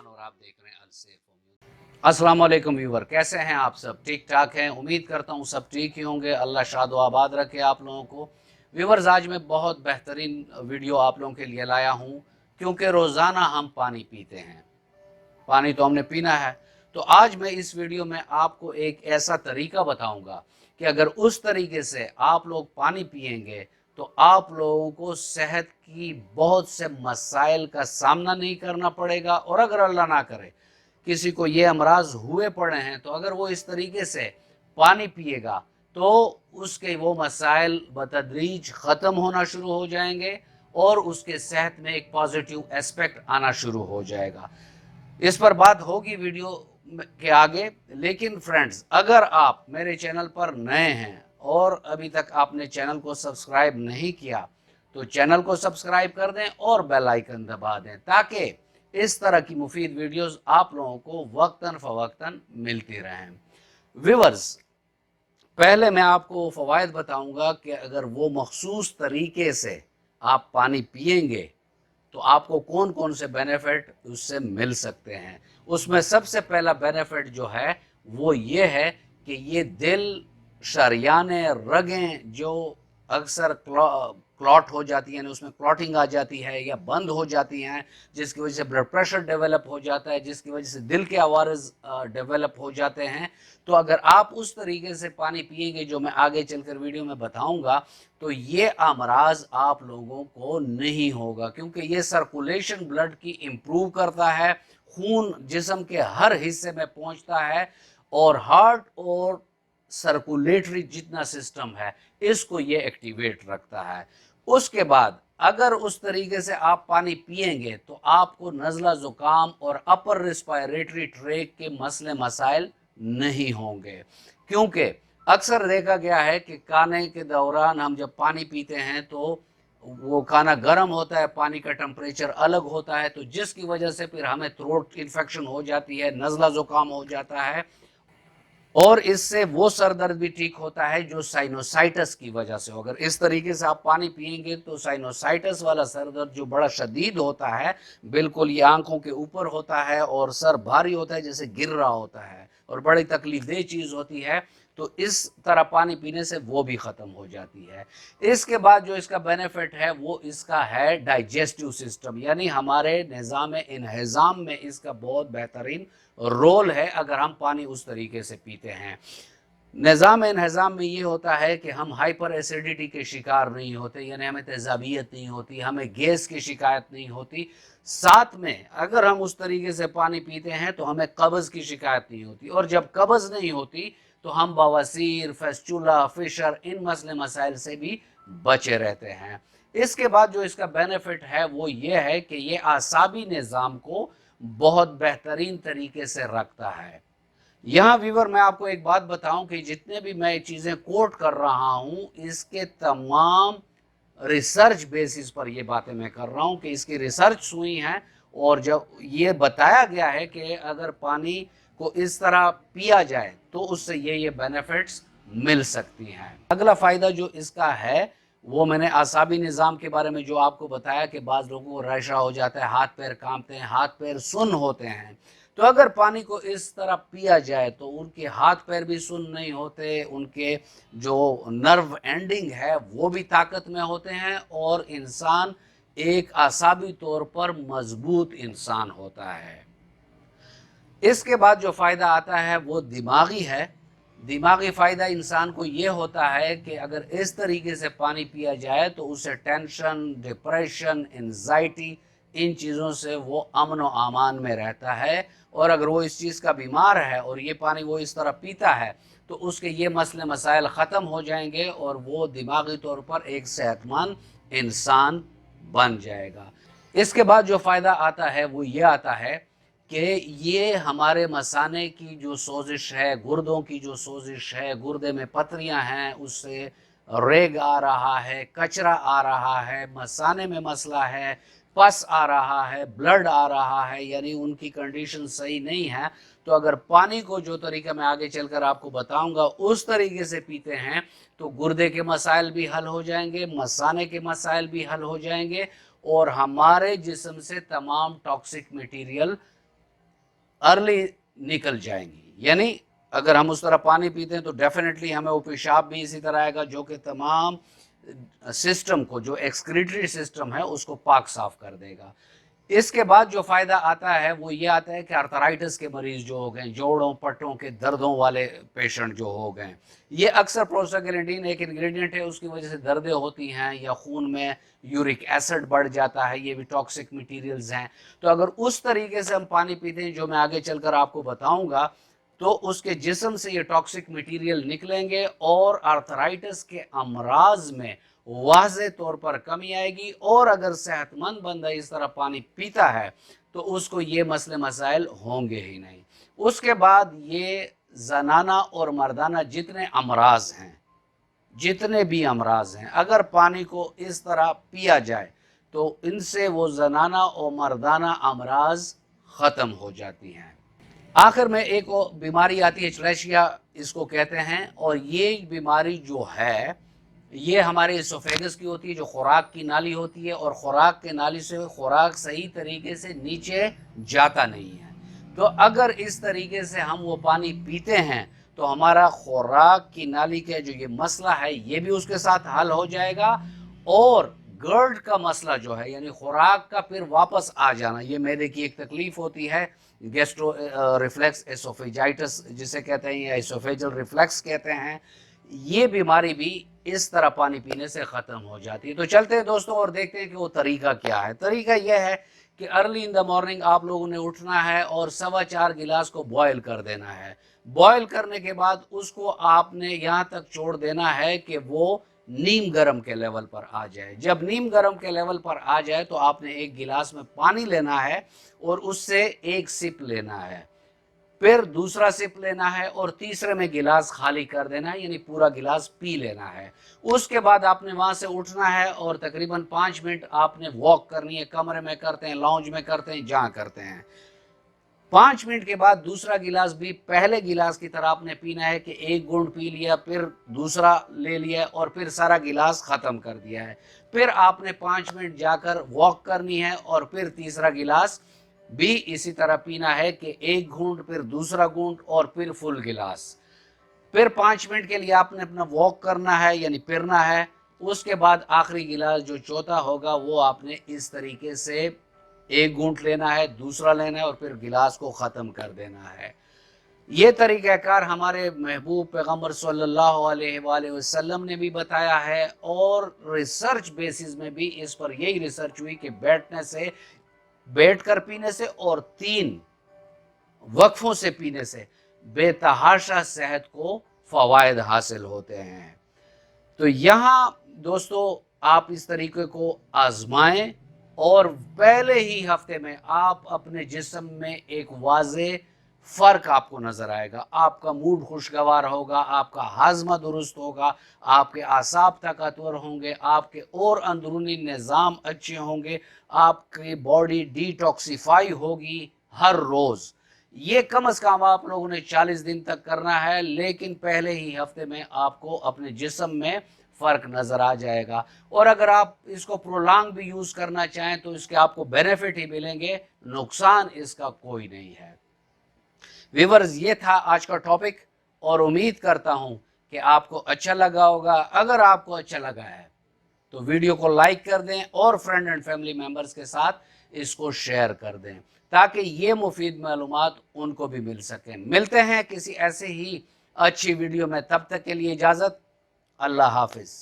खान और आप देख रहे हैं अलसेफ। अस्सलाम वालेकुम व्यूवर, कैसे हैं आप सब? ठीक ठाक हैं? उम्मीद करता हूँ सब ठीक ही होंगे। अल्लाह शाद व आबाद रखे आप लोगों को। व्यूवर्स, आज मैं बहुत बेहतरीन वीडियो आप लोगों के लिए लाया हूँ, क्योंकि रोज़ाना हम पानी पीते हैं, पानी तो हमने पीना है। तो आज मैं इस वीडियो में आपको एक ऐसा तरीका बताऊंगा कि अगर उस तरीके से आप लोग पानी पिएंगे तो आप लोगों को सेहत की बहुत से मसाइल का सामना नहीं करना पड़ेगा, और अगर अल्लाह ना करे किसी को ये अमराज हुए पड़े हैं तो अगर वो इस तरीके से पानी पिएगा तो उसके वो मसाइल बतदरीज ख़त्म होना शुरू हो जाएंगे और उसके सेहत में एक पॉजिटिव एस्पेक्ट आना शुरू हो जाएगा। इस पर बात होगी वीडियो के आगे। लेकिन फ्रेंड्स, अगर आप मेरे चैनल पर नए हैं और अभी तक आपने चैनल को सब्सक्राइब नहीं किया तो चैनल को सब्सक्राइब कर दें और बेल आइकन दबा दें, ताकि इस तरह की मुफीद वीडियोस आप लोगों को वक्तन फवक्तन मिलती रहें। व्यूअर्स, पहले मैं आपको फ़वाइद बताऊंगा कि अगर वो मखसूस तरीके से आप पानी पिएंगे तो आपको कौन कौन से बेनिफिट उससे मिल सकते हैं। उसमें सबसे पहला बेनिफिट जो है वो ये है कि ये दिल, शरियान, रगें जो अक्सर क्लॉट हो जाती हैं, उसमें क्लॉटिंग आ जाती है या बंद हो जाती हैं, जिसकी वजह से ब्लड प्रेशर डेवलप हो जाता है, जिसकी वजह से दिल के आवाज़ डेवलप हो जाते हैं। तो अगर आप उस तरीके से पानी पिएंगे जो मैं आगे चलकर वीडियो में बताऊंगा तो ये अमराज आप लोगों को नहीं होगा, क्योंकि ये सर्कुलेशन ब्लड की इम्प्रूव करता है, खून जिस्म के हर हिस्से में पहुंचता है और हार्ट और सर्कुलेटरी जितना सिस्टम है इसको ये एक्टिवेट रखता है। उसके बाद अगर उस तरीके से आप पानी पिएंगे तो आपको नज़ला ज़ुकाम और अपर रिस्पायरेटरी ट्रैक के मसले मसाइल नहीं होंगे, क्योंकि अक्सर देखा गया है कि खाने के दौरान हम जब पानी पीते हैं तो वो खाना गर्म होता है, पानी का टेम्परेचर अलग होता है, तो जिसकी वजह से फिर हमें थ्रोट इन्फेक्शन हो जाती है, नज़ला ज़ुकाम हो जाता है, और इससे वो सर दर्द भी ठीक होता है जो साइनोसाइटस की वजह से। अगर इस तरीके से आप पानी पिएंगे तो साइनोसाइटस वाला सर दर्द जो बड़ा शदीद होता है, बिल्कुल ये आंखों के ऊपर होता है और सर भारी होता है जैसे गिर रहा होता है और बड़ी तकलीफ दे चीज़ होती है, तो इस तरह पानी पीने से वो भी ख़त्म हो जाती है। इसके बाद जो इसका बेनिफिट है वो इसका है डाइजेस्टिव सिस्टम, यानी हमारे निज़ाम इन्हिज़ाम में इसका बहुत बेहतरीन रोल है अगर हम पानी उस तरीके से पीते हैं। निज़ाम इन्हिज़ाम में ये होता है कि हम हाइपर एसिडिटी के शिकार नहीं होते, यानी हमें तेज़ाबियत नहीं होती, हमें गैस की शिकायत नहीं होती। साथ में अगर हम उस तरीके से पानी पीते हैं तो हमें कब्ज़ की शिकायत नहीं होती, और जब कब्ज़ नहीं होती तो हम बवासीर, फेस्चुला, फिशर, इन मसले मसाइल से भी बचे रहते हैं। इसके बाद जो इसका बेनिफिट है वो ये है कि ये आसाबी निज़ाम को बहुत बेहतरीन तरीके से रखता है। यहाँ व्यूवर, मैं आपको एक बात बताऊं कि जितने भी मैं चीज़ें कोट कर रहा हूँ इसके तमाम रिसर्च बेसिस पर ये बातें मैं कर रहा हूँ कि इसकी रिसर्च हुई हैं, और जब ये बताया गया है कि अगर पानी को इस तरह पिया जाए तो उससे ये बेनिफिट्स मिल सकती हैं। अगला फ़ायदा जो इसका है वो मैंने आसाबी निज़ाम के बारे में जो आपको बताया कि बाज़ लोगों को रशा हो जाता है, हाथ पैर कांपते हैं, हाथ पैर सुन्न होते हैं। तो अगर पानी को इस तरह पिया जाए तो उनके हाथ पैर भी सुन्न नहीं होते, उनके जो नर्व एंडिंग है वो भी ताकत में होते हैं और इंसान एक आसाबी तौर पर मजबूत इंसान होता है। इसके बाद जो फ़ायदा आता है वो दिमागी है। दिमागी फ़ायदा इंसान को ये होता है कि अगर इस तरीके से पानी पिया जाए तो उसे टेंशन, डिप्रेशन, एंजाइटी, इन चीज़ों से वो अमन व अमान में रहता है, और अगर वो इस चीज़ का बीमार है और ये पानी वो इस तरह पीता है तो उसके ये मसले मसाइल ख़त्म हो जाएंगे और वो दिमागी तौर पर एक सेहतमंद इंसान बन जाएगा। इसके बाद जो फ़ायदा आता है वो ये आता है कि ये हमारे मसाने की जो सोजिश है, गुर्दों की जो सोजिश है, गुर्दे में पथरियाँ हैं उससे रेग आ रहा है, कचरा आ रहा है, मसाने में मसला है, पस आ रहा है, ब्लड आ रहा है, यानी उनकी कंडीशन सही नहीं है, तो अगर पानी को जो तरीका मैं आगे चलकर आपको बताऊंगा उस तरीके से पीते हैं तो गुर्दे के मसाइल भी हल हो जाएंगे, मसाने के मसाइल भी हल हो जाएंगे और हमारे जिस्म से तमाम टॉक्सिक मटीरियल अर्ली निकल जाएंगी। यानी अगर हम उस तरह पानी पीते हैं तो डेफिनेटली हमें वो पेशाब भी इसी तरह आएगा, जो कि तमाम सिस्टम को, जो एक्सक्रीटरी सिस्टम है, उसको पाक साफ कर देगा। इसके बाद जो फ़ायदा आता है वो ये आता है कि आर्थराइटिस के मरीज़ जो हो गए, जोड़ों पट्टों के दर्दों वाले पेशेंट जो हो गए, ये अक्सर प्रोस्टाग्लैंडिन एक इंग्रेडिएंट है, उसकी वजह से दर्दें होती हैं, या खून में यूरिक एसिड बढ़ जाता है, ये भी टॉक्सिक मटेरियल्स हैं। तो अगर उस तरीके से हम पानी पीते हैं, जो मैं आगे चलकर आपको बताऊंगा, तो उसके जिस्म से ये टॉक्सिक मटेरियल निकलेंगे और आर्थराइटिस के अमराज में वाज़े तौर पर कमी आएगी। और अगर सेहतमंद बंदा इस तरह पानी पीता है तो उसको ये मसले मसाइल होंगे ही नहीं। उसके बाद ये जनाना और मर्दाना जितने अमराज हैं, जितने भी अमराज हैं, अगर पानी को इस तरह पिया जाए तो इनसे वो जनाना और मर्दाना अमराज ख़त्म हो जाती हैं। आखिर में एक बीमारी आती है, चिलैशिया इसको कहते हैं, और ये बीमारी जो है ये हमारे इसोफेगस की होती है, जो खुराक की नाली होती है, और खुराक के नाली से खुराक सही तरीके से नीचे जाता नहीं है। तो अगर इस तरीके से हम वो पानी पीते हैं तो हमारा खुराक की नाली का जो ये मसला है ये भी उसके साथ हल हो जाएगा। और गर्ड का मसला जो है, यानी खुराक का फिर वापस आ जाना, ये मैदे की एक तकलीफ होती है, गैस्ट्रो रिफ्लेक्स एसोफेजाइटिस जिसे कहते हैं, या एसोफेजल रिफ्लेक्स कहते हैं, ये बीमारी भी इस तरह पानी पीने से ख़त्म हो जाती है। तो चलते हैं दोस्तों और देखते हैं कि वो तरीका क्या है। तरीका यह है कि अर्ली इन द मॉर्निंग आप लोगों ने उठना है और 4.25 गिलास को बॉयल कर देना है। बॉयल करने के बाद उसको आपने यहाँ तक छोड़ देना है कि वो नीम गर्म के लेवल पर आ जाए। जब नीम गर्म के लेवल पर आ जाए तो आपने एक गिलास में पानी लेना है और उससे एक सिप लेना है, फिर दूसरा सिप लेना है और तीसरे में गिलास खाली कर देना है, यानी पूरा गिलास पी लेना है। उसके बाद आपने वहाँ से उठना है और तकरीबन 5 मिनट आपने वॉक करनी है। कमरे में करते हैं, लाउंज में करते हैं, जहाँ करते हैं। 5 मिनट के बाद दूसरा गिलास भी पहले गिलास की तरह आपने पीना है कि एक घूंट पी लिया, फिर दूसरा ले लिया और फिर सारा गिलास ख़त्म कर दिया है। फिर आपने 5 मिनट जाकर वॉक करनी है और फिर तीसरा गिलास भी इसी तरह पीना है कि एक घूंट, फिर दूसरा घूंट और फिर फुल गिलास। फिर 5 मिनट के लिए आपने अपना वॉक करना है, यानी फिरना है। उसके बाद आखिरी गिलास जो चौथा होगा वो आपने इस तरीके से एक घूंट लेना है, दूसरा लेना है और फिर गिलास को ख़त्म कर देना है। ये तरीक़ाकार हमारे महबूब पैगम्बर सल्लल्लाहु अलैहि वसल्लम ने भी बताया है, और रिसर्च बेसिस में भी इस पर यही रिसर्च हुई कि बैठने से, बैठकर पीने से और 3 वक्फों से पीने से बेतहाशा सेहत को फ़वाइद हासिल होते हैं। तो यहाँ दोस्तों आप इस तरीके को आजमाएं और पहले ही हफ्ते में आप अपने जिस्म में एक वाज़े फ़र्क आपको नज़र आएगा। आपका मूड खुशगवार होगा, आपका हाजमा दुरुस्त होगा, आपके आसाब ताकतवर होंगे, आपके और अंदरूनी निज़ाम अच्छे होंगे, आपकी बॉडी डिटॉक्सिफाई होगी हर रोज़। ये कम से कम आप लोगों ने 40 दिन तक करना है, लेकिन पहले ही हफ्ते में आपको अपने जिस्म में फ़र्क नज़र आ जाएगा। और अगर आप इसको प्रोलॉन्ग भी यूज़ करना चाहें तो इसके आपको बेनिफिट ही मिलेंगे, नुकसान इसका कोई नहीं है। व्यूअर्स, ये था आज का टॉपिक और उम्मीद करता हूँ कि आपको अच्छा लगा होगा। अगर आपको अच्छा लगा है तो वीडियो को लाइक कर दें और फ्रेंड एंड फैमिली मेम्बर्स के साथ इसको शेयर कर दें, ताकि ये मुफीद मालूमात उनको भी मिल सकें। मिलते हैं किसी ऐसे ही अच्छी वीडियो में, तब तक के लिए इजाज़त, अल्लाह हाफिज़।